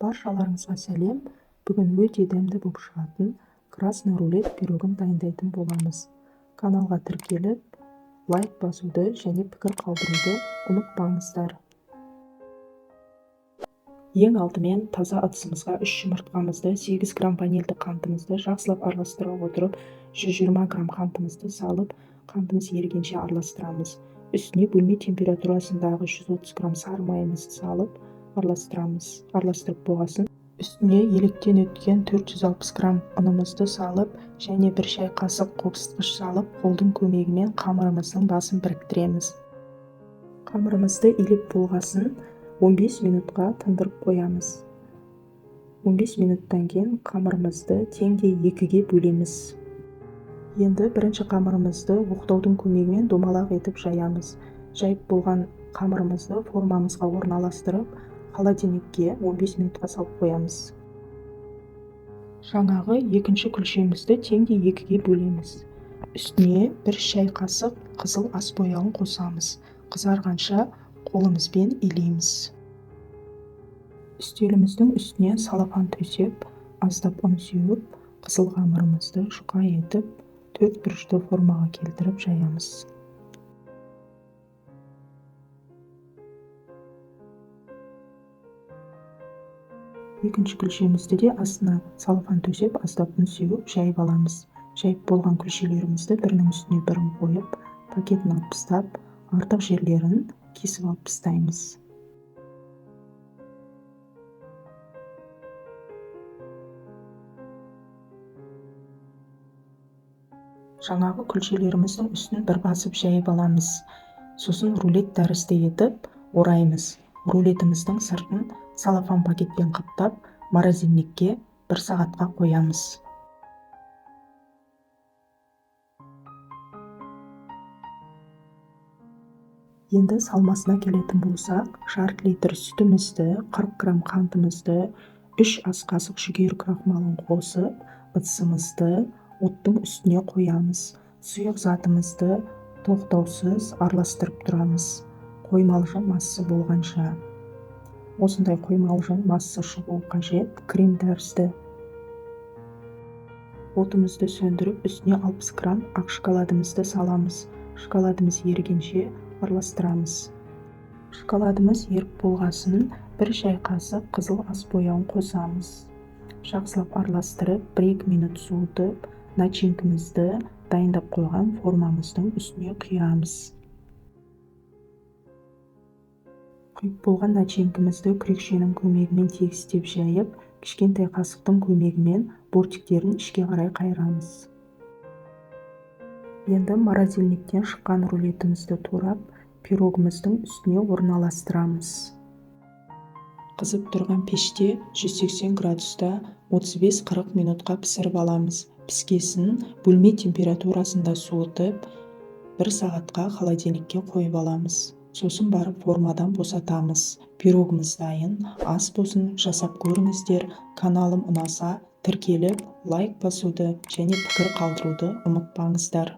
Баршаларыңызға сәлем. Бүгін өте дәмді болып шығатын красный рулет пирогын дайындайтын боламыз. Каналға тіркеліп, лайк басуды және пікір қалдыруды ұмытпаңыздар. Ең алдымен таза ыдысымызға 3 жұмыртқамызды, 8 грамм ванильді қантымызды жақсылап араластыра отырып, 120 грамм қантымызды салып, қантымыз ерігенше араластырамыз. Үстіне бөлме температурасындағы 130 грамм сары майымызды салып, араластырып болғасын. Үстіне електен өткен 460 грамм ұнымызды салып, және 1 шай қасық қопсытқыш салып, қолдың көмегімен қамырымыздың басын біріктіреміз. Қамырымызды илеп болғасын 15 минутқа тындырып қоямыз. 15 минуттан кейін қамырымызды теңде 2-ге бөлеміз. Енді бірінші қамырымызды оқтаудың көмегімен домалақ етіп жаямыз. Жайып болған қамырымызды формамызға орналастырып, холодильникке 15 минутқа салып қоямыз. Жаңағы екінші күлшемізді теңде 2-ге бөлеміз. Үстіне 1 шай қасық қызыл ас бояуын қосамыз. Қызарғанша қолымызбен илейміз. Үстеліміздің үстіне салафан төсеп, аздап ұн сеуіп, қызыл қамырымызды жұқа етіп, 4 бұрышты формаға келтіріп жаямыз. Екінші күлшемізді де астына салафан төсеп, аздап ұн сеуіп, жайып аламыз. Жайып болған күлшелерімізді бірінің үстіне бірін қойып, пакетін алып тастап, артық жерлерін кесіп алып тастаймыз. Жаңағы күлшелеріміздің үстін бір басып жайып аламыз. Сосын рулет тәрізді етіп ораймыз. Рулетіміздің сыртын салафан пакетпен қаптап, морозильникке 1 сағатқа қоямыз. Енді салмасына келетін болсақ, жарты литр сүтімізді, 40 грамм қантымызды, 3 ас қасық жүгері крахмалын қосып, ыдысымызды оттың үстіне қоямыз. Сұйық затымызды тоқтаусыз араластырып тұрамыз. Қоймалжың массасы болғанша. Осындай қоймалжың массасы шығуы қажет, крем тәрізді. Отымызды сөндіріп, үстіне 60 грамм ақ шоколадымызды саламыз. Шоколадымыз ерігенше араластырамыз. Шоколадымыз еріп болғасын 1 шай қасық қызыл ас бояуын қосамыз. Жақсылап араластырып, 1-2 минут суытып, начинкамызды дайындап қойған формамыздың үстіне құямыз. Құйып болған начинкамызды күрекшенің көмегімен тегістеп жайып, кішкентай қасықтың көмегімен бортиктерін ішке қарай қайырамыз. Енді морозильниктен шыққан рулетімізді турап, пирогымыздың үстіне орналастырамыз. Қызып тұрған пеште 180 градуста 35-40 минутқа пісіріп аламыз. Піскесін бөлме температурасында суытып, 1 сағатқа холодильникке қойып аламыз. Сосын барып формадан босатамыз. Пирогымыз дайын. Ас болсын жасап көріңіздер. Каналым ұнаса, тіркеліп, лайк басуды және пікір қалдыруды ұмытпаңыздар.